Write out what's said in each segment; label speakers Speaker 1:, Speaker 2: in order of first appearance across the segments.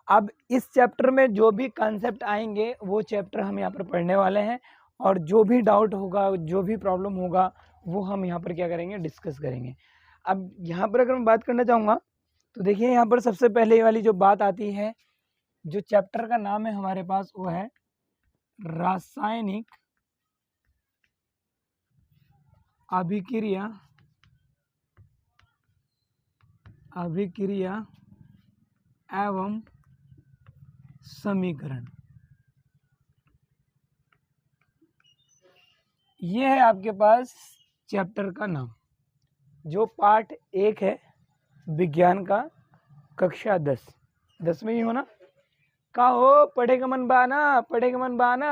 Speaker 1: अब इस चैप्टर में जो भी कॉन्सेप्ट आएंगे वो चैप्टर हम यहाँ पर पढ़ने वाले हैं, और जो भी डाउट होगा, जो भी प्रॉब्लम होगा, वो हम यहाँ पर क्या करेंगे, डिस्कस करेंगे। अब यहाँ पर अगर मैं बात करना चाहूँगा तो देखिए यहाँ पर सबसे पहले वाली जो बात आती है, जो चैप्टर का नाम है हमारे पास वो है रासायनिक अभिक्रिया एवं समीकरण। ये है आपके पास चैप्टर का नाम, जो पार्ट 1 है विज्ञान का, कक्षा 10 में ही हो ना। का हो पढ़ेगा मन बाना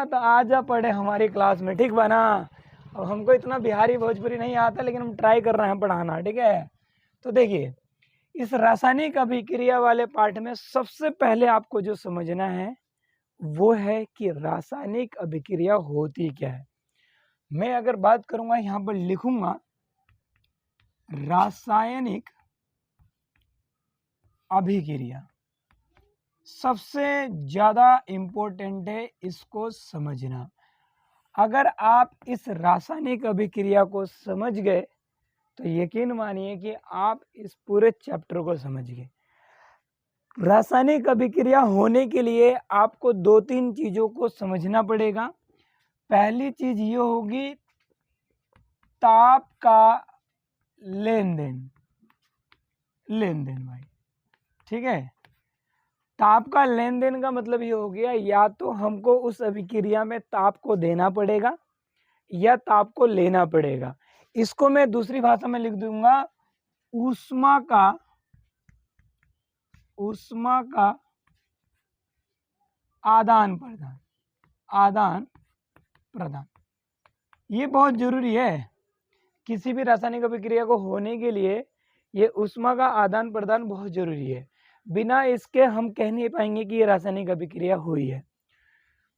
Speaker 1: तो आ जा पढ़े हमारी क्लास में, ठीक बाना। अब हमको इतना बिहारी भोजपुरी नहीं आता, लेकिन हम ट्राई कर रहे हैं पढ़ाना, ठीक है। तो देखिए इस रासायनिक अभिक्रिया वाले पार्ट में सबसे पहले आपको जो समझना है वो है कि रासायनिक अभिक्रिया होती क्या है। मैं अगर बात करूंगा, यहाँ पर लिखूंगा रासायनिक अभिक्रिया, सबसे ज़्यादा इम्पोर्टेंट है इसको समझना। अगर आप इस रासायनिक अभिक्रिया को समझ गए तो यकीन मानिए कि आप इस पूरे चैप्टर को समझ गए। रासायनिक अभिक्रिया होने के लिए आपको 2-3 चीज़ों को समझना पड़ेगा। पहली चीज़ ये होगी ताप का लेन देन भाई, ठीक है। ताप का लेन देन का मतलब ये हो गया, या तो हमको उस अभिक्रिया में ताप को देना पड़ेगा या ताप को लेना पड़ेगा। इसको मैं दूसरी भाषा में लिख दूंगा ऊष्मा का आदान प्रदान। ये बहुत जरूरी है। किसी भी रासायनिक अभिक्रिया को होने के लिए ये ऊष्मा का आदान प्रदान बहुत जरूरी है। बिना इसके हम कह नहीं पाएंगे कि ये रासायनिक अभिक्रिया हुई है।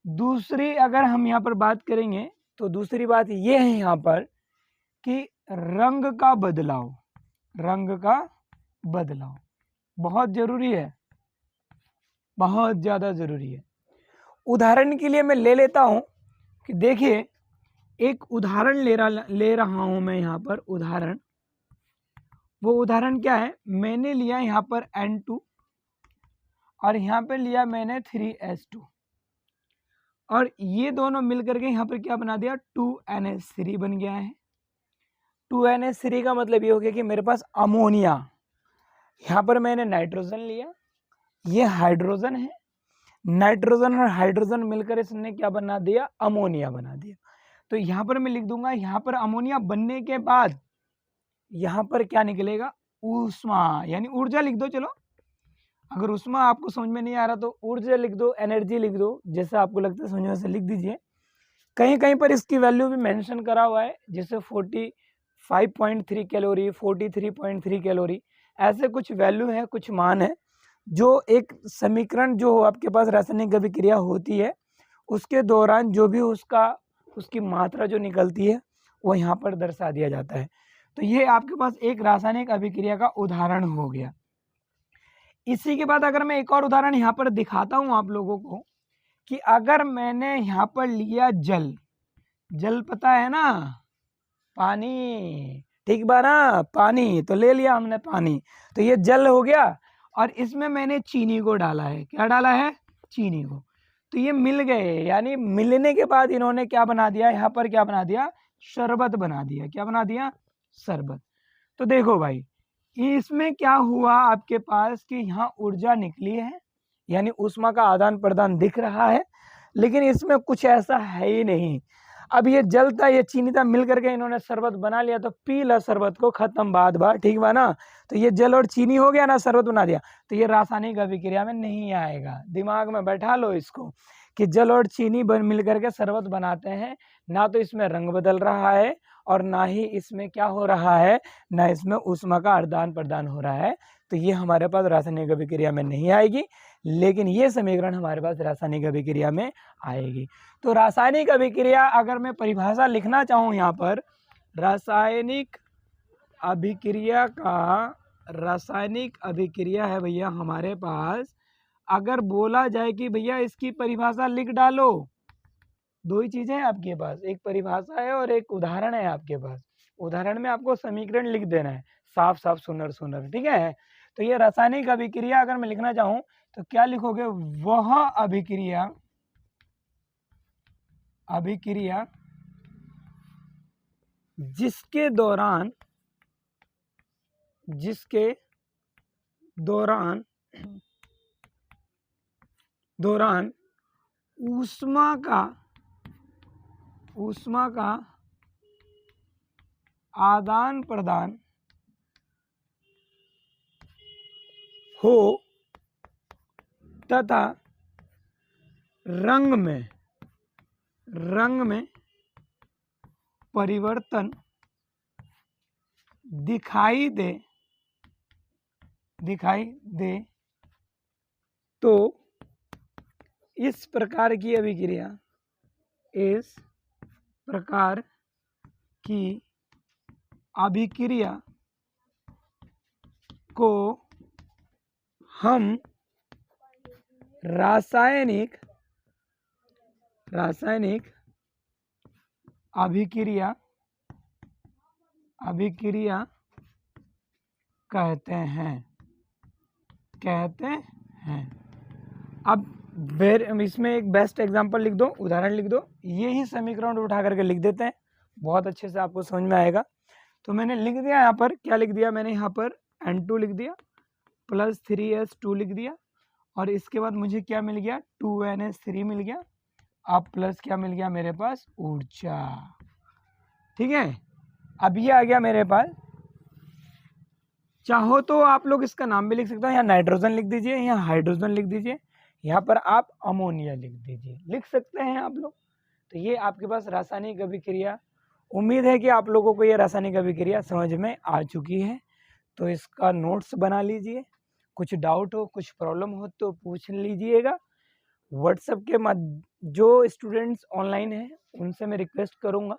Speaker 1: दूसरी अगर हम यहाँ पर बात करेंगे तो दूसरी बात ये है यहाँ पर कि रंग का बदलाव बहुत जरूरी है, बहुत ज़्यादा ज़रूरी है। उदाहरण के लिए मैं ले लेता हूँ कि देखिए एक उदाहरण ले रहा हूँ मैं यहाँ पर उदाहरण। वो उदाहरण क्या है, मैंने लिया यहाँ पर N2 और यहाँ पर लिया मैंने 3H2, और ये दोनों मिलकर के यहाँ पर क्या बना दिया, 2NH3 बन गया है। 2NH3 का मतलब ये हो गया कि मेरे पास अमोनिया, यहाँ पर मैंने नाइट्रोजन लिया, ये हाइड्रोजन है, नाइट्रोजन और हाइड्रोजन मिलकर इसने क्या बना दिया, अमोनिया बना दिया। तो यहाँ पर मैं लिख दूंगा, यहाँ पर अमोनिया बनने के बाद यहाँ पर क्या निकलेगा, ऊष्मा, यानी ऊर्जा लिख दो। चलो अगर ऊष्मा आपको समझ में नहीं आ रहा तो ऊर्जा लिख दो, एनर्जी लिख दो, जैसा आपको लगता है समझ में से लिख दीजिए। कहीं कहीं पर इसकी वैल्यू भी मेंशन करा हुआ है, जैसे 45.3 कैलोरी, 43.3 कैलोरी, ऐसे कुछ वैल्यू है, कुछ मान है, जो एक समीकरण जो आपके पास रासायनिक अभिक्रिया होती है उसके दौरान जो भी उसकी मात्रा जो निकलती है वो यहाँ पर दर्शा दिया जाता है। तो ये आपके पास एक रासायनिक अभिक्रिया का उदाहरण हो गया। इसी के बाद अगर मैं एक और उदाहरण यहाँ पर दिखाता हूँ आप लोगों को कि अगर मैंने यहाँ पर लिया जल पता है ना, पानी, ठीक बा ना, पानी तो ले लिया हमने पानी, तो ये जल हो गया, और इसमें मैंने चीनी को डाला है। क्या डाला है, चीनी को। तो ये मिल गए, यानी मिलने के बाद इन्होंने क्या बना दिया, यहाँ पर क्या बना दिया, शरबत बना दिया। क्या बना दिया, शरबत। तो देखो भाई इसमें क्या हुआ आपके पास कि यहाँ ऊर्जा निकली है, यानी ऊष्मा का आदान प्रदान दिख रहा है, लेकिन इसमें कुछ ऐसा है ही नहीं। अब ये जल था, ये चीनी था, मिल करके इन्होंने शरबत बना लिया, तो पी ला शरबत को, खत्म बात, ठीक बा ना। तो ये जल और चीनी हो गया ना, शरबत बना दिया, तो ये रासायनिक अभिक्रिया में नहीं आएगा। दिमाग में बैठा लो इसको कि जल और चीनी मिल करके शरबत बनाते हैं, ना तो इसमें रंग बदल रहा है और ना ही इसमें क्या हो रहा है, ना इसमें ऊष्मा का आदान प्रदान हो रहा है। तो ये हमारे पास रासायनिक अभिक्रिया में नहीं आएगी, लेकिन ये समीकरण हमारे पास रासायनिक अभिक्रिया में आएगी। तो रासायनिक अभिक्रिया अगर मैं परिभाषा लिखना चाहूँ यहाँ पर, रासायनिक अभिक्रिया है भैया हमारे पास अगर बोला जाए कि भैया इसकी परिभाषा लिख डालो, दो ही चीजें हैं आपके पास, एक परिभाषा है और एक उदाहरण है आपके पास। उदाहरण में आपको समीकरण लिख देना है, साफ साफ सुनर सुनर, ठीक है। तो ये रासायनिक अभिक्रिया अगर मैं लिखना चाहूं तो क्या लिखोगे, वह अभिक्रिया जिसके दौरान ऊष्मा का आदान प्रदान हो तथा रंग में परिवर्तन दिखाई दे तो इस प्रकार की अभिक्रिया को हम रासायनिक अभिक्रिया कहते हैं। अब इसमें एक बेस्ट एग्जांपल लिख दो, उदाहरण लिख दो, यही समीकरण उठा करके लिख देते हैं, बहुत अच्छे से आपको समझ में आएगा। तो मैंने लिख दिया यहाँ पर, क्या लिख दिया मैंने यहाँ पर, N2 लिख दिया प्लस 3S2 लिख दिया, और इसके बाद मुझे क्या मिल गया, 2NH3 मिल गया। अब प्लस क्या मिल गया मेरे पास, ऊर्जा, ठीक है। अब ये आ गया मेरे पास, चाहो तो आप लोग इसका नाम भी लिख सकते हो, यहाँ नाइट्रोजन लिख दीजिए, यहाँ हाइड्रोजन लिख दीजिए, यहाँ पर आप अमोनिया लिख दीजिए, लिख सकते हैं आप लोग। तो ये आपके पास रासायनिक अभिक्रिया, उम्मीद है कि आप लोगों को ये रासायनिक अभिक्रिया समझ में आ चुकी है। तो इसका नोट्स बना लीजिए, कुछ डाउट हो, कुछ प्रॉब्लम हो तो पूछ लीजिएगा। व्हाट्सएप के जो स्टूडेंट्स ऑनलाइन हैं उनसे मैं रिक्वेस्ट करूँगा,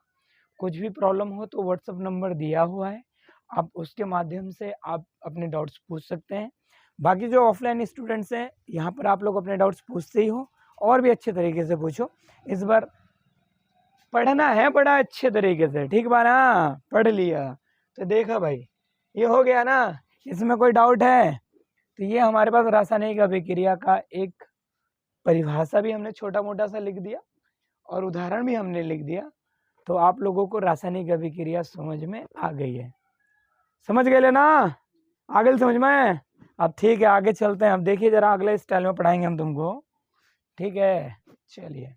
Speaker 1: कुछ भी प्रॉब्लम हो तो व्हाट्सएप नंबर दिया हुआ है, आप उसके माध्यम से आप अपने डाउट्स पूछ सकते हैं। बाकी जो ऑफलाइन स्टूडेंट्स हैं यहाँ पर आप लोग अपने डाउट्स पूछते ही हो, और भी अच्छे तरीके से पूछो। इस बार पढ़ना है बड़ा अच्छे तरीके से, ठीक बा ना, पढ़ लिया तो देखा भाई ये हो गया ना, इसमें कोई डाउट है। तो ये हमारे पास रासायनिक अभिक्रिया का एक परिभाषा भी हमने छोटा मोटा सा लिख दिया और उदाहरण भी हमने लिख दिया। तो आप लोगों को रासायनिक अभिक्रिया समझ में आ गई है, समझ गए ना, आगे समझ में। अब ठीक है, आगे चलते हैं। अब देखिए जरा, अगले स्टाइल में पढ़ाएंगे हम तुमको, ठीक है। चलिए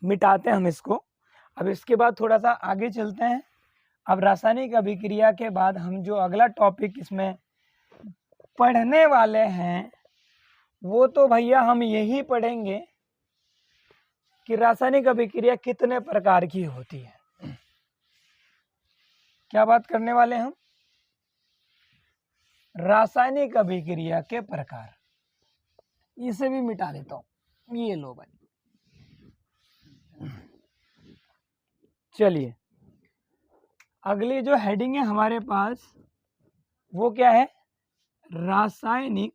Speaker 1: मिटाते हैं हम इसको। अब इसके बाद थोड़ा सा आगे चलते हैं। अब रासायनिक अभिक्रिया के बाद हम जो अगला टॉपिक इसमें पढ़ने वाले हैं वो तो भैया हम यही पढ़ेंगे कि रासायनिक अभिक्रिया कितने प्रकार की होती है। क्या बात करने वाले हम, रासायनिक अभिक्रिया के प्रकार। इसे भी मिटा देता हूं, ये लो भाई। चलिए अगली जो हेडिंग है हमारे पास वो क्या है, रासायनिक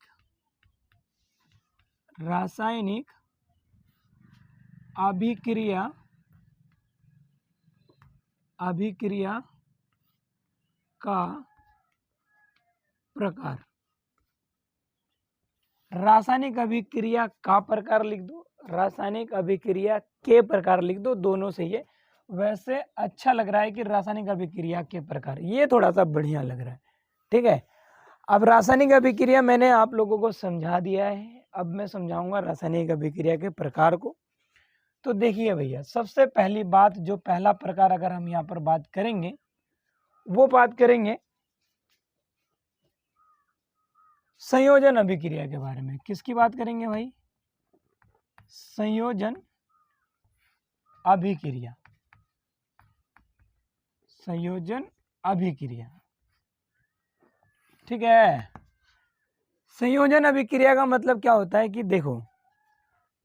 Speaker 1: अभिक्रिया का प्रकार। रासायनिक अभिक्रिया का प्रकार लिख दो, रासायनिक अभिक्रिया के प्रकार लिख दो, दोनों से ये वैसे अच्छा लग रहा है कि रासायनिक अभिक्रिया के प्रकार, ये थोड़ा सा बढ़िया लग रहा है, ठीक है। अब रासायनिक अभिक्रिया मैंने आप लोगों को समझा दिया है, अब मैं समझाऊंगा रासायनिक अभिक्रिया के प्रकार को। तो देखिए भैया, सबसे पहली बात, जो पहला प्रकार अगर हम यहाँ पर बात करेंगे वो बात करेंगे संयोजन अभिक्रिया के बारे में। किसकी बात करेंगे भाई, संयोजन अभिक्रिया। संयोजन अभिक्रिया, ठीक है। संयोजन अभिक्रिया का मतलब क्या होता है कि देखो,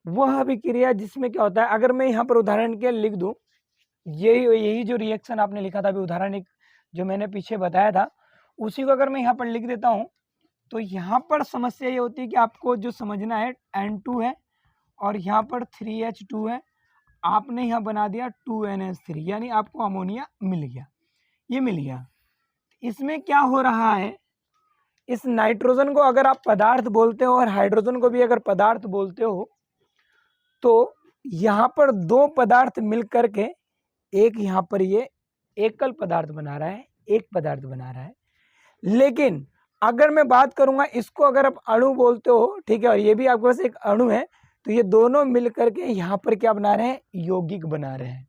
Speaker 1: वह अभिक्रिया जिसमें क्या होता है, अगर मैं यहाँ पर उदाहरण के लिख दूं, यही जो रिएक्शन आपने लिखा था अभी, उदाहरण एक जो मैंने पीछे बताया था, उसी को अगर मैं यहाँ पर लिख देता हूँ तो यहाँ पर समस्या ये होती है कि आपको जो समझना है N2 है और यहाँ पर 3H2 है, आपने यहाँ बना दिया 2NH3, यानी आपको अमोनिया मिल गया, ये मिल गया। इसमें क्या हो रहा है, इस नाइट्रोजन को अगर आप पदार्थ बोलते हो और हाइड्रोजन को भी अगर पदार्थ बोलते हो, तो यहाँ पर दो पदार्थ मिल करके एक यहाँ पर ये एकल पदार्थ बना रहा है, एक पदार्थ बना रहा है। लेकिन अगर मैं बात करूंगा, इसको अगर आप अणु बोलते हो, ठीक है, और ये भी आपके पास एक अणु है, तो ये दोनों मिल करके यहाँ पर क्या बना रहे हैं, यौगिक बना रहे हैं।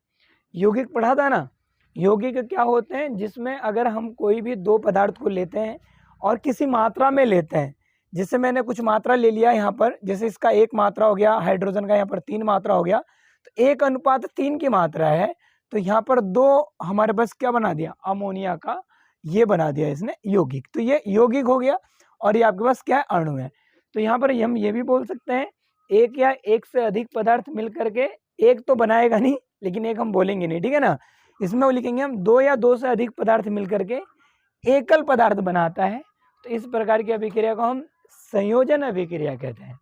Speaker 1: यौगिक पढ़ा था ना, यौगिक क्या होते हैं, जिसमें अगर हम कोई भी दो पदार्थ को लेते हैं और किसी मात्रा में लेते हैं, जैसे मैंने कुछ मात्रा ले लिया यहाँ पर, जैसे इसका 1 मात्रा हो गया, हाइड्रोजन का यहाँ पर 3 मात्रा हो गया, तो 1:3 की मात्रा है, तो यहाँ पर 2 हमारे पास क्या बना दिया, अमोनिया का ये बना दिया इसने यौगिक। तो ये यौगिक हो गया और ये आपके पास क्या है, अणु है। तो यहाँ पर हम ये भी बोल सकते हैं, एक या एक से अधिक पदार्थ मिल करके, एक तो बनाएगा नहीं, लेकिन एक हम बोलेंगे नहीं, ठीक है ना। इसमें वो लिखेंगे हम 2 या 2 से अधिक पदार्थ मिल करके एकल पदार्थ बनाता है। तो इस प्रकार की अभिक्रिया को हम संयोजन अभिक्रिया कहते हैं।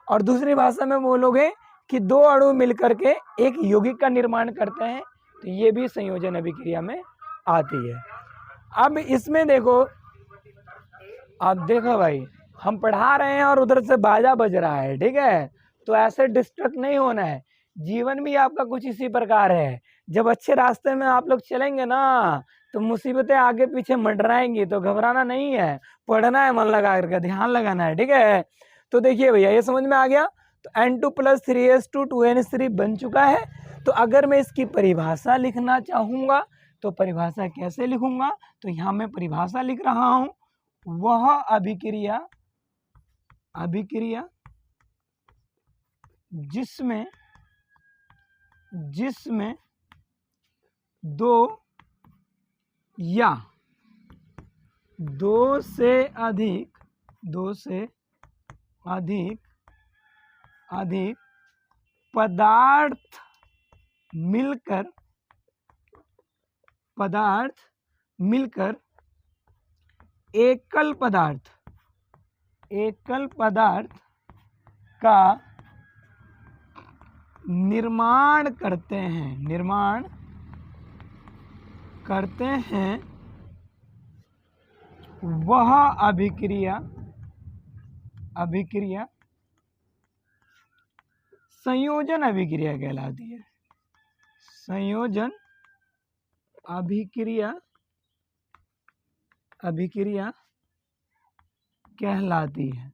Speaker 1: और दूसरी भाषा में बोलोगे कि 2 अणु मिल करके एक यौगिक का निर्माण करते हैं, तो ये भी संयोजन अभिक्रिया में आती है। अब इसमें देखो, अब देखो भाई, हम पढ़ा रहे हैं और उधर से बाजा बज रहा है, ठीक है, तो ऐसे डिस्ट्रैक्ट नहीं होना है। जीवन भी आपका कुछ इसी प्रकार है, जब अच्छे रास्ते में आप लोग चलेंगे ना, तो मुसीबतें आगे पीछे मंडराएंगी, तो घबराना नहीं है, पढ़ना है, मन लगा करके ध्यान लगाना है, ठीक है। तो देखिए भैया, ये समझ में आ गया। तो N2 + 3H2 2NH3 बन चुका है। तो अगर मैं इसकी परिभाषा लिखना चाहूँगा, तो परिभाषा कैसे लिखूंगा, तो यहाँ मैं परिभाषा लिख रहा हूँ, वह अभिक्रिया जिसमें 2 या 2 से अधिक पदार्थ मिलकर एकल पदार्थ का निर्माण करते हैं, वह अभिक्रिया संयोजन अभिक्रिया कहलाती है। संयोजन अभिक्रिया कहलाती है।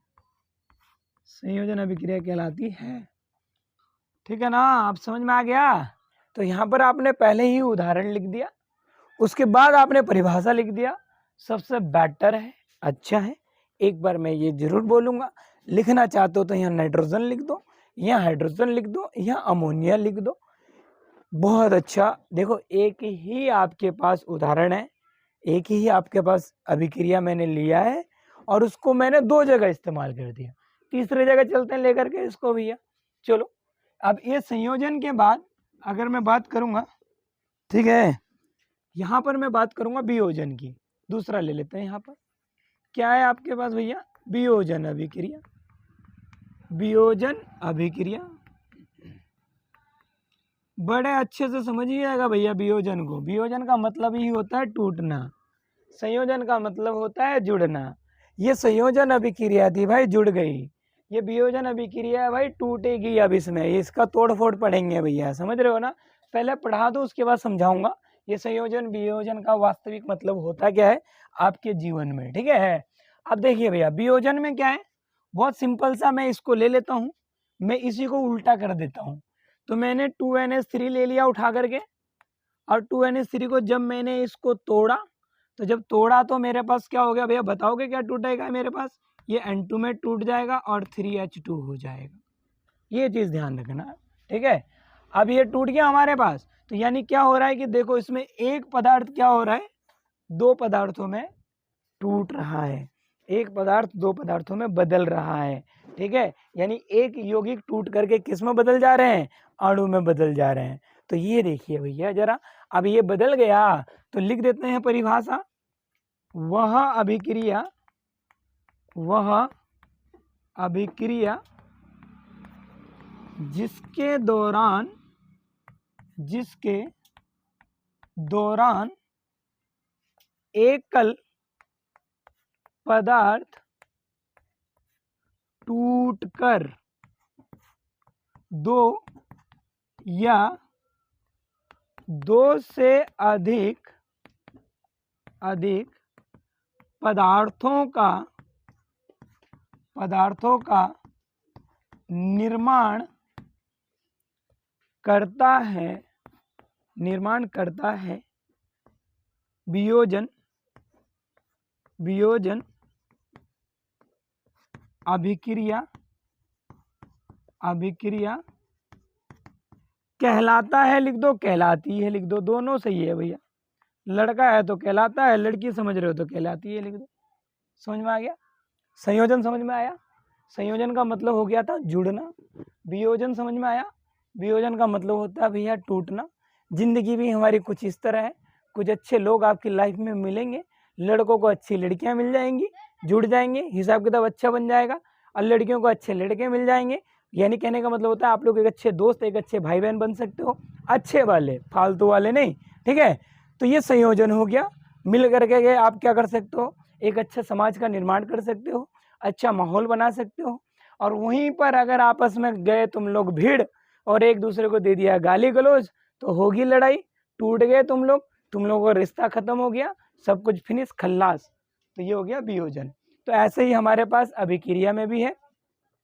Speaker 1: संयोजन अभिक्रिया कहलाती है, ठीक है ना। आप समझ में आ गया। तो यहाँ पर आपने पहले ही उदाहरण लिख दिया, उसके बाद आपने परिभाषा लिख दिया, सबसे बेटर है, अच्छा है। एक बार मैं ये जरूर बोलूँगा, लिखना चाहते हो तो यहाँ नाइट्रोजन लिख दो, यहाँ हाइड्रोजन लिख दो, यहाँ अमोनिया लिख दो, बहुत अच्छा। देखो, एक ही आपके पास उदाहरण है, एक ही आपके पास अभिक्रिया मैंने लिया है और उसको मैंने 2 जगह इस्तेमाल कर दिया। तीसरी जगह चलते हैं लेकर के इसको भैया। चलो, अब ये संयोजन के बाद अगर मैं बात करूँगा, ठीक है, यहाँ पर मैं बात करूँगा वियोजन की। दूसरा ले लेते हैं, यहाँ पर क्या है आपके पास भैया, वियोजन अभिक्रिया। बड़े अच्छे से समझिएगा भैया वियोजन को। वियोजन का मतलब ही होता है टूटना, संयोजन का मतलब होता है जुड़ना। ये संयोजन अभिक्रिया थी भाई, जुड़ गई। ये वियोजन अभिक्रिया है भाई, टूटेगी अब इसमें, इसका तोड़ फोड़ पढ़ेंगे भैया, समझ रहे हो ना। पहले पढ़ा दो, उसके बाद समझाऊंगा ये संयोजन वियोजन का वास्तविक मतलब होता क्या है आपके जीवन में, ठीक है। अब देखिए भैया, वियोजन में क्या है, बहुत सिंपल सा, मैं इसको ले लेता हूँ, मैं इसी को उल्टा कर देता हूँ। तो मैंने 2NH3 ले लिया उठा करके, और 2NH3 को जब मैंने इसको तोड़ा, तो जब तोड़ा तो मेरे पास क्या हो गया भैया, बताओगे क्या टूटेगा मेरे पास, ये N2 में टूट जाएगा और 3H2 हो जाएगा। ये चीज़ ध्यान रखना, ठीक है। अब ये टूट गया हमारे पास, तो यानी क्या हो रहा है कि देखो, इसमें एक पदार्थ क्या हो रहा है, 2 पदार्थों में टूट रहा है, एक पदार्थ 2 पदार्थों में बदल रहा है, ठीक है। यानी एक यौगिक टूट करके किस में बदल जा रहे हैं, अणु में बदल जा रहे हैं। तो ये देखिए भैया जरा, अब ये बदल गया, तो लिख देते हैं परिभाषा, वह अभिक्रिया वह अभिक्रिया जिसके दौरान एकल पदार्थ टूटकर दो या दो से अधिक पदार्थों का निर्माण करता है वियोजन अभिक्रिया कहलाता है, लिख दो, कहलाती है लिख दो, दोनों सही है भैया। लड़का है तो कहलाता है, लड़की समझ रहे हो तो कहलाती है लिख दो। समझ में आ गया? संयोजन समझ में आया? संयोजन का मतलब हो गया था जुड़ना। वियोजन समझ में आया? वियोजन का मतलब होता है भैया टूटना। जिंदगी भी हमारी कुछ इस तरह है, कुछ अच्छे लोग आपकी लाइफ में मिलेंगे, लड़कों को अच्छी लड़कियां मिल जाएंगी, जुड़ जाएंगे, हिसाब किताब अच्छा बन जाएगा, और लड़कियों को अच्छे लड़के मिल जाएंगे। यानी कहने का मतलब होता है आप लोग एक अच्छे दोस्त, एक अच्छे भाई बहन बन सकते हो, अच्छे वाले, फालतू वाले नहीं। ठीक है, तो ये संयोजन हो गया। मिल करके गए आप क्या कर सकते हो, एक अच्छे समाज का निर्माण कर सकते हो, अच्छा माहौल बना सकते हो। और वहीं पर अगर आपस में गए तुम लोग भीड़ और एक दूसरे को दे दिया गाली गलौज, तो होगी लड़ाई, टूट गए तुम लोगों का रिश्ता खत्म हो गया, सब कुछ फिनिश, खल्लास। तो ये हो गया वियोजन। तो ऐसे ही हमारे पास अभिक्रिया में भी है,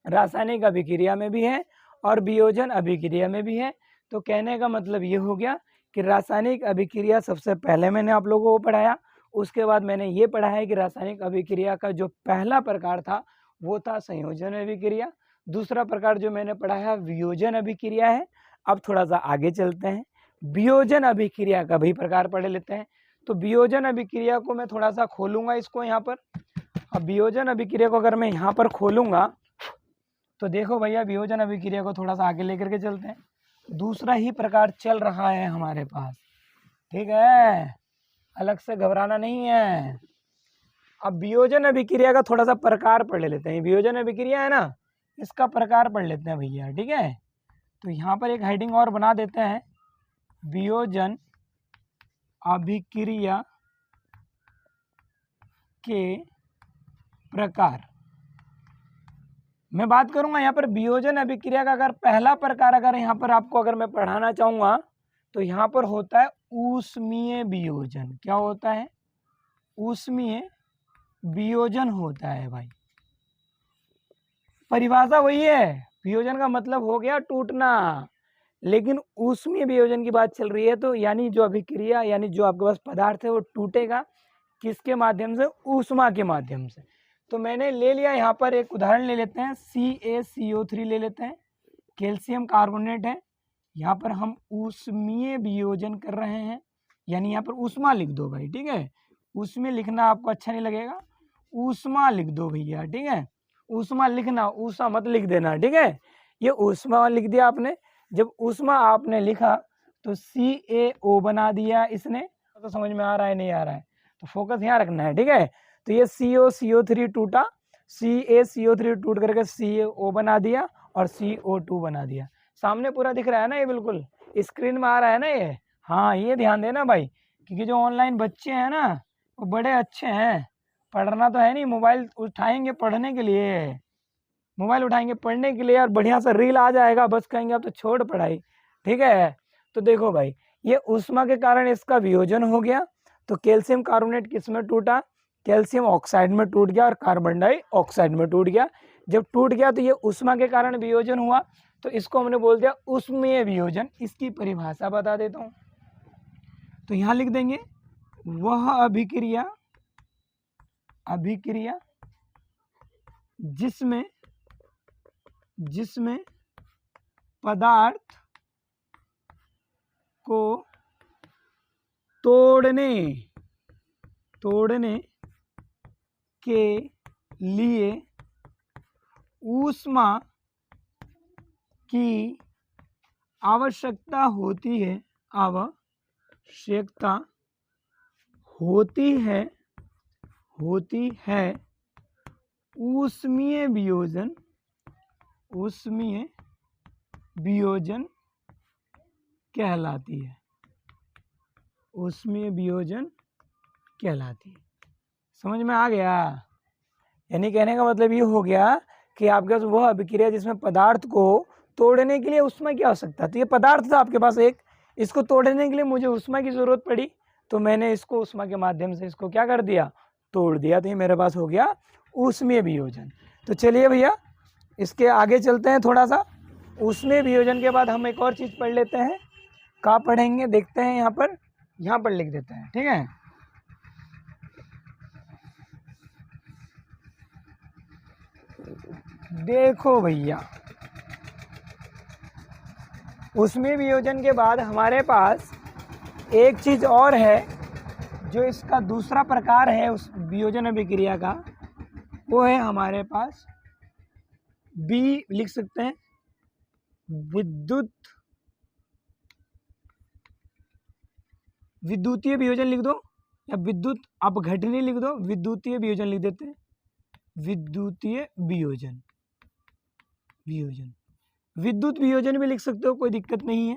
Speaker 1: रासायनिक अभिक्रिया में भी है, और वियोजन अभिक्रिया में भी है। तो कहने का मतलब ये हो गया कि रासायनिक अभिक्रिया सबसे पहले मैंने आप लोगों को पढ़ाया, उसके बाद मैंने ये पढ़ा है कि रासायनिक अभिक्रिया का जो पहला प्रकार था वो था संयोजन अभिक्रिया। दूसरा प्रकार जो मैंने पढ़ा है वियोजन अभिक्रिया है। अब थोड़ा सा आगे चलते हैं, वियोजन अभिक्रिया का भी प्रकार पढ़ लेते हैं। तो वियोजन अभिक्रिया को मैं थोड़ा सा खोलूंगा इसको यहाँ पर। अब वियोजन अभिक्रिया को अगर मैं यहाँ पर खोलूंगा तो देखो भैया, वियोजन अभिक्रिया को थोड़ा सा आगे लेकर के चलते हैं। दूसरा ही प्रकार चल रहा है हमारे पास, ठीक है, अलग से घबराना नहीं है। अब वियोजन अभिक्रिया का थोड़ा सा प्रकार पढ़ लेते हैं। वियोजन अभिक्रिया है ना, इसका प्रकार पढ़ लेते हैं भैया, ठीक है। तो यहाँ पर एक हेडिंग और बना देते हैं, वियोजन अभिक्रिया के प्रकार। मैं बात करूंगा यहाँ पर वियोजन अभिक्रिया का अगर पहला प्रकार अगर यहाँ पर आपको अगर मैं पढ़ाना चाहूँगा तो यहाँ पर होता है ऊष्मीय वियोजन। क्या होता है? ऊष्मीय वियोजन होता है भाई। परिभाषा वही है, वियोजन का मतलब हो गया टूटना, लेकिन ऊष्मीय वियोजन की बात चल रही है। तो यानी जो अभिक्रिया, यानी जो आपके पास पदार्थ है वो टूटेगा किसके माध्यम से? ऊष्मा के माध्यम से। तो मैंने ले लिया यहाँ पर एक उदाहरण ले लेते हैं, CaCO3 ले लेते हैं, कैल्शियम कार्बोनेट है। यहाँ पर हम ऊष्मीय वियोजन कर रहे हैं, यानी यहाँ पर ऊष्मा लिख दो भाई, ठीक है। ऊष्मीय लिखना आपको अच्छा नहीं लगेगा, ऊष्मा लिख दो भैया, ठीक है। ऊष्मा लिखना, ऊष्मा मत लिख देना, ठीक है। ये ऊष्मा लिख दिया आपने। जब ऊष्मा आपने लिखा तो CaO बना दिया इसने। तो समझ में आ रहा है नहीं आ रहा है? तो फोकस यहाँ रखना है, ठीक है। तो ये CO3 टूटा, CaCO3 टूट करके CaO बना दिया और CO2 बना दिया। सामने पूरा दिख रहा है ना, ये बिल्कुल स्क्रीन में आ रहा है ना ये? हाँ, ये ध्यान देना भाई, क्योंकि जो ऑनलाइन बच्चे हैं ना वो बड़े अच्छे हैं। पढ़ना तो है नहीं, मोबाइल उठाएंगे पढ़ने के लिए, मोबाइल उठाएंगे पढ़ने के लिए, और बढ़िया सा रील आ जाएगा, बस कहेंगे अब तो छोड़ पढ़ाई, ठीक है। तो देखो भाई, ये ऊष्मा के कारण इसका वियोजन हो गया। तो कैल्शियम कार्बोनेट किस में टूटा? कैल्शियम ऑक्साइड में टूट गया और कार्बन डाइऑक्साइड में टूट गया। जब टूट गया तो ये ऊष्मा के कारण वियोजन हुआ, तो इसको हमने बोल दिया ऊष्मीय वियोजन। इसकी परिभाषा बता देता हूँ, तो यहाँ लिख देंगे, वह अभिक्रिया जिसमें पदार्थ को तोड़ने के लिए ऊष्मा की आवश्यकता होती है ऊष्मीय वियोजन, ऊष्मीय वियोजन कहलाती है, ऊष्मीय वियोजन कहलाती है। समझ में आ गया? यानी कहने का मतलब ये हो गया कि आपके पास वह अभिक्रिया जिसमें पदार्थ को तोड़ने के लिए ऊष्मा की आवश्यकता, तो ये पदार्थ था आपके पास एक, इसको तोड़ने के लिए मुझे ऊष्मा की जरूरत पड़ी, तो मैंने इसको ऊष्मा के माध्यम से इसको क्या कर दिया, तोड़ दिया, तो ये मेरे पास हो गया ऊष्मीय वियोजन। तो चलिए भैया इसके आगे चलते हैं थोड़ा सा। ऊष्मीय वियोजन के बाद हम एक और चीज़ पढ़ लेते हैं। कहाँ पढ़ेंगे देखते हैं, यहाँ पर लिख देते हैं, ठीक है। देखो भैया, ऊष्मीय वियोजन के बाद हमारे पास एक चीज़ और है जो इसका दूसरा प्रकार है उस वियोजन अभिक्रिया का, वो है हमारे पास बी, लिख सकते हैं विद्युतीय वियोजन लिख दो, या विद्युत अपघटनी लिख दो, विद्युतीय वियोजन लिख देते हैं, विद्युतीय वियोजन, विद्युत वियोजन भी लिख सकते हो, कोई दिक्कत नहीं है।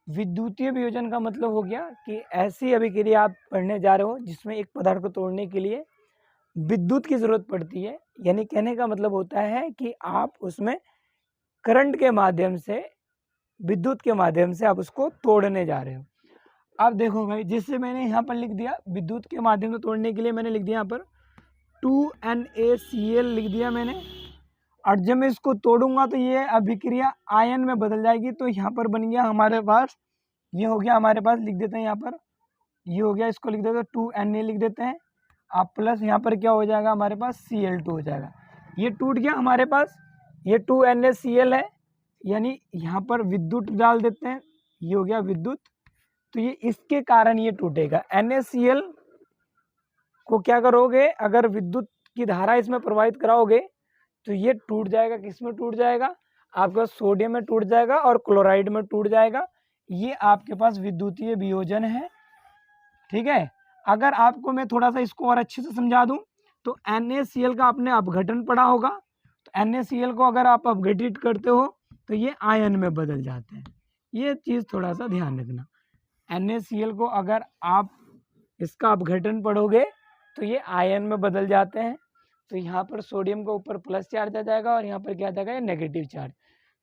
Speaker 1: विद्युतीय वियोजन का मतलब हो गया कि ऐसी अभिक्रिया आप पढ़ने जा रहे हो जिसमें एक पदार्थ को तोड़ने के लिए विद्युत की जरूरत पड़ती है, यानी कहने का मतलब होता है कि आप उसमें करंट के माध्यम से, विद्युत के माध्यम से आप उसको तोड़ने जा रहे हो। अब देखो भाई, जिससे मैंने यहाँ पर लिख दिया विद्युत के माध्यम से तोड़ने के लिए मैंने लिख दिया यहाँ पर 2NaCl लिख दिया मैंने, और जब मैं इसको तोड़ूंगा तो ये अभिक्रिया आयन में बदल जाएगी। तो यहाँ पर बन गया हमारे पास, ये हो गया हमारे पास, लिख देते हैं यहाँ पर, ये हो गया, इसको लिख देते हैं 2Na लिख देते हैं, आप प्लस यहाँ पर क्या हो जाएगा हमारे पास Cl2 हो जाएगा। ये टूट गया हमारे पास, ये 2NaCl है, यानी यहाँ पर विद्युत डाल देते हैं, ये हो गया विद्युत, तो ये इसके कारण ये टूटेगा। NaCl को क्या करोगे, अगर विद्युत की धारा इसमें प्रवाहित कराओगे तो ये टूट जाएगा, किस में टूट जाएगा, आपका सोडियम में टूट जाएगा और क्लोराइड में टूट जाएगा। ये आपके पास विद्युतीय वियोजन है, ठीक है। अगर आपको मैं थोड़ा सा इसको और अच्छे से समझा दूं तो NaCl का आपने अपघटन पढ़ा होगा, तो NaCl को अगर आप अपघटित करते हो तो ये आयन में बदल जाते हैं, ये चीज़ थोड़ा सा ध्यान रखना। NaCl को अगर आप इसका अपघटन पढ़ोगे तो ये आयन में बदल जाते हैं, तो यहाँ पर सोडियम का ऊपर प्लस चार्ज आ जाएगा और यहाँ पर क्या आ जाएगा, नेगेटिव चार्ज।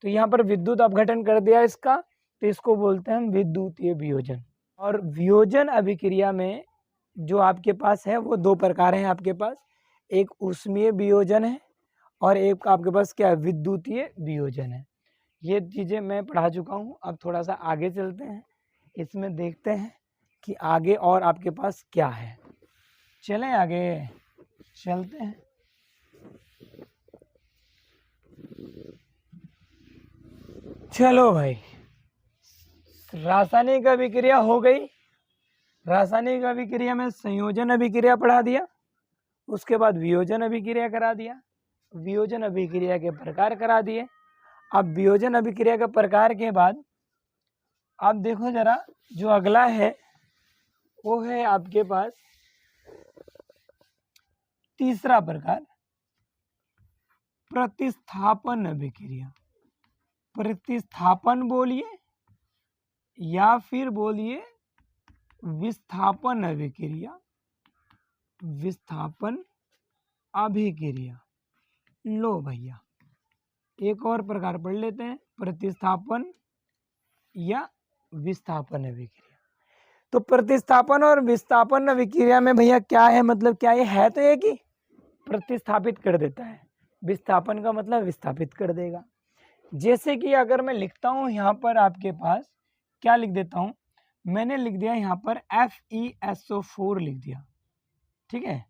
Speaker 1: तो यहाँ पर विद्युत अपघटन कर दिया इसका, तो इसको बोलते हैं विद्युतीय वियोजन। और वियोजन अभिक्रिया में जो आपके पास है वो दो प्रकार हैं आपके पास, एक ऊष्मीय वियोजन है और एक आपके पास क्या है, विद्युतीय वियोजन है। ये चीज़ें मैं पढ़ा चुका हूँ। अब थोड़ा सा आगे चलते हैं, इसमें देखते हैं कि आगे और आपके पास क्या है। चलें आगे चलते हैं। चलो भाई, रासायनिक अभिक्रिया हो गई, रासायनिक अभिक्रिया में संयोजन अभिक्रिया पढ़ा दिया, उसके बाद वियोजन अभिक्रिया करा दिया, वियोजन अभिक्रिया के प्रकार करा दिए। अब वियोजन अभिक्रिया के प्रकार के बाद अब देखो जरा, जो अगला है वो है आपके पास तीसरा प्रकार, प्रतिस्थापन अभिक्रिया। प्रतिस्थापन बोलिए या फिर बोलिए विस्थापन अभिक्रिया, विस्थापन अभिक्रिया। लो भैया, एक और प्रकार पढ़ लेते हैं, प्रतिस्थापन या विस्थापन अभिक्रिया। तो प्रतिस्थापन और विस्थापन अभिक्रिया में भैया क्या है, मतलब क्या ये है तो एक ही, प्रतिस्थापित कर देता है, विस्थापन का मतलब विस्थापित कर देगा। जैसे कि अगर मैं लिखता हूँ यहाँ पर आपके पास, क्या लिख देता हूँ, मैंने लिख दिया यहाँ पर FeSO4 लिख दिया, ठीक है।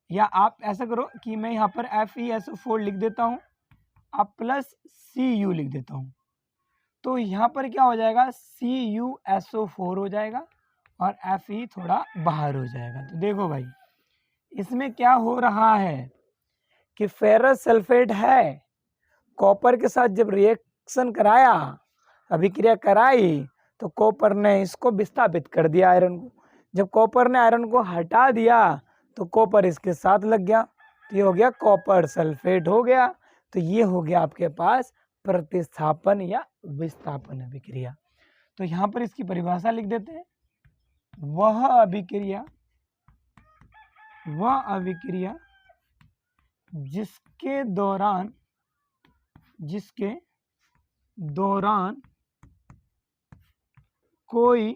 Speaker 1: या आप ऐसा करो कि मैं यहाँ पर FeSO4 लिख देता हूँ, आप प्लस Cu लिख देता हूँ, तो यहाँ पर क्या हो जाएगा, CuSO4 हो जाएगा और Fe थोड़ा बाहर हो जाएगा। तो देखो भाई, इसमें क्या हो रहा है कि फेरस सल्फेट है, कॉपर के साथ जब रिएक्शन कराया, अभिक्रिया कराई, तो कॉपर ने इसको विस्थापित कर दिया आयरन को। जब कॉपर ने आयरन को हटा दिया तो कॉपर इसके साथ लग गया, तो ये हो गया कॉपर सल्फेट हो गया। तो ये हो गया आपके पास प्रतिस्थापन या विस्थापन अभिक्रिया। तो यहाँ पर इसकी परिभाषा लिख देते हैं, वह अभिक्रिया जिसके दौरान कोई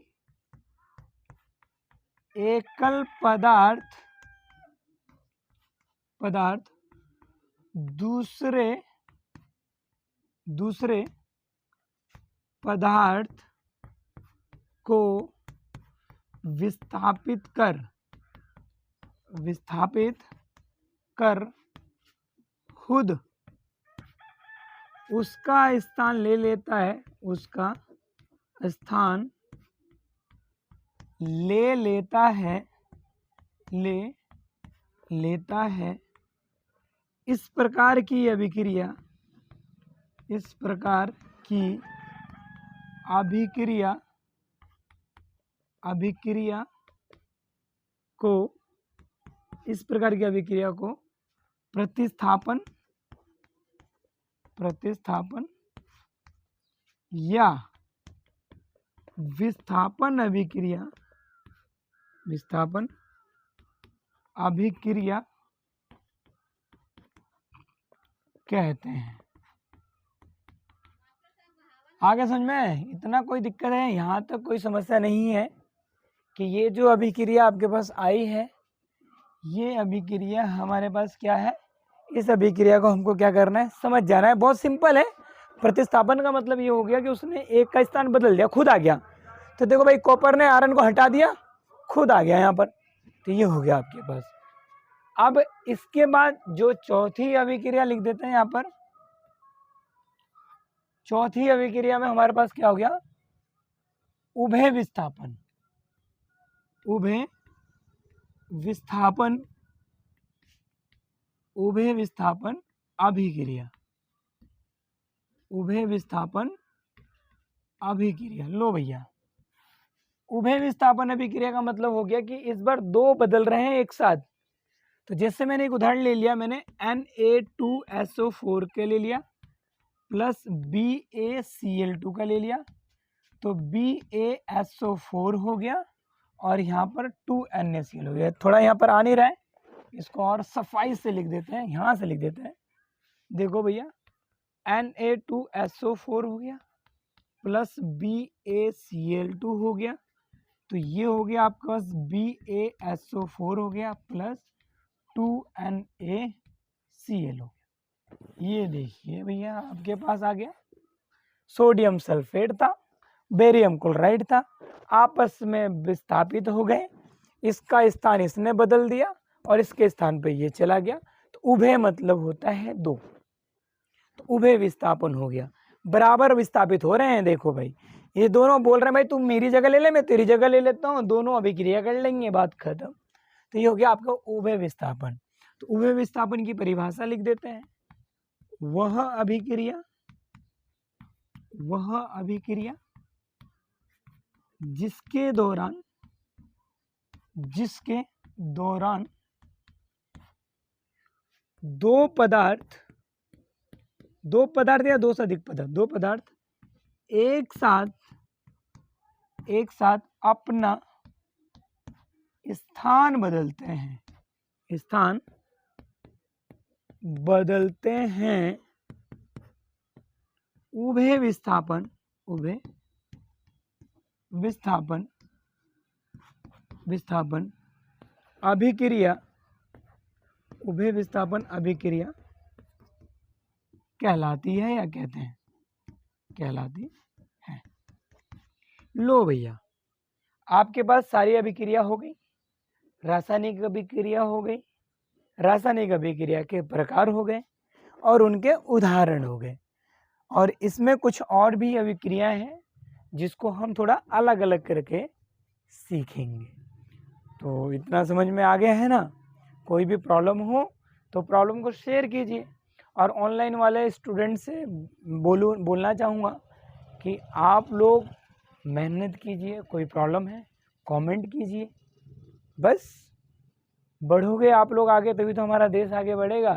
Speaker 1: एकल पदार्थ दूसरे पदार्थ को विस्थापित कर खुद उसका स्थान ले लेता है, इस प्रकार की अभिक्रिया को प्रतिस्थापन या विस्थापन अभिक्रिया कहते हैं। आगे समझ में इतना कोई दिक्कत है? यहाँ तक कोई समस्या नहीं है कि ये जो अभिक्रिया आपके पास आई है, ये अभिक्रिया हमारे पास क्या है, इस अभिक्रिया को हमको क्या करना है, समझ जाना है। बहुत सिंपल है। प्रतिस्थापन का मतलब ये हो गया कि उसने एक का स्थान बदल दिया, खुद आ गया। तो देखो भाई, कॉपर ने आयरन को हटा दिया, खुद आ गया यहाँ पर। तो ये हो गया आपके पास। अब इसके बाद जो चौथी अभिक्रिया लिख देते हैं यहाँ पर, चौथी अभिक्रिया में हमारे पास क्या हो गया, उभय विस्थापन अभिक्रिया। लो भैया, उभय विस्थापन अभिक्रिया का मतलब हो गया कि इस बार दो बदल रहे हैं एक साथ। तो जैसे मैंने एक उदाहरण ले लिया, मैंने Na2SO4 के ले लिया प्लस BaCl2 का ले लिया, तो BaSO4 हो गया और यहाँ पर 2NaCl हो गया। थोड़ा यहाँ पर आ नहीं रहा है, इसको और सफाई से लिख देते हैं, यहाँ से लिख देते हैं। देखो भैया, Na2SO4 हो गया प्लस BaCl2 हो गया, तो ये हो गया आपके पास BaSO4 हो गया प्लस 2NaCl हो गया। ये देखिए भैया, आपके पास आ गया। सोडियम सल्फेट था, बेरियम क्लोराइड था, आपस में विस्थापित हो गए। इसका स्थान इसने बदल दिया और इसके स्थान पे ये चला गया। तो उभय मतलब होता है दो, तो उभय विस्थापन हो गया। बराबर विस्थापित हो रहे हैं। देखो भाई, ये दोनों बोल रहे हैं भाई तुम मेरी जगह ले ले, मैं तेरी जगह ले लेता हूँ, दोनों अभिक्रिया कर लेंगे, बात खत्म। तो ये हो गया आपका उभय विस्थापन। तो उभय विस्थापन की परिभाषा लिख देते हैं, वह अभिक्रिया जिसके दौरान दो पदार्थ या दो से अधिक पदार्थ, दो पदार्थ एक साथ अपना स्थान बदलते हैं, उभय विस्थापन अभिक्रिया कहलाती है या कहते हैं, कहलाती है। लो भैया, आपके पास सारी अभिक्रिया हो गई, रासायनिक अभिक्रिया हो गई, रासायनिक अभिक्रिया के प्रकार हो गए और उनके उदाहरण हो गए। और इसमें कुछ और भी अभिक्रियाएं हैं जिसको हम थोड़ा अलग अलग करके सीखेंगे। तो इतना समझ में आ गया है ना? कोई भी प्रॉब्लम हो तो प्रॉब्लम को शेयर कीजिए। और ऑनलाइन वाले स्टूडेंट से बोलना चाहूँगा कि आप लोग मेहनत कीजिए, कोई प्रॉब्लम है कमेंट कीजिए, बस बढ़ोगे आप लोग आगे तभी तो हमारा देश आगे बढ़ेगा।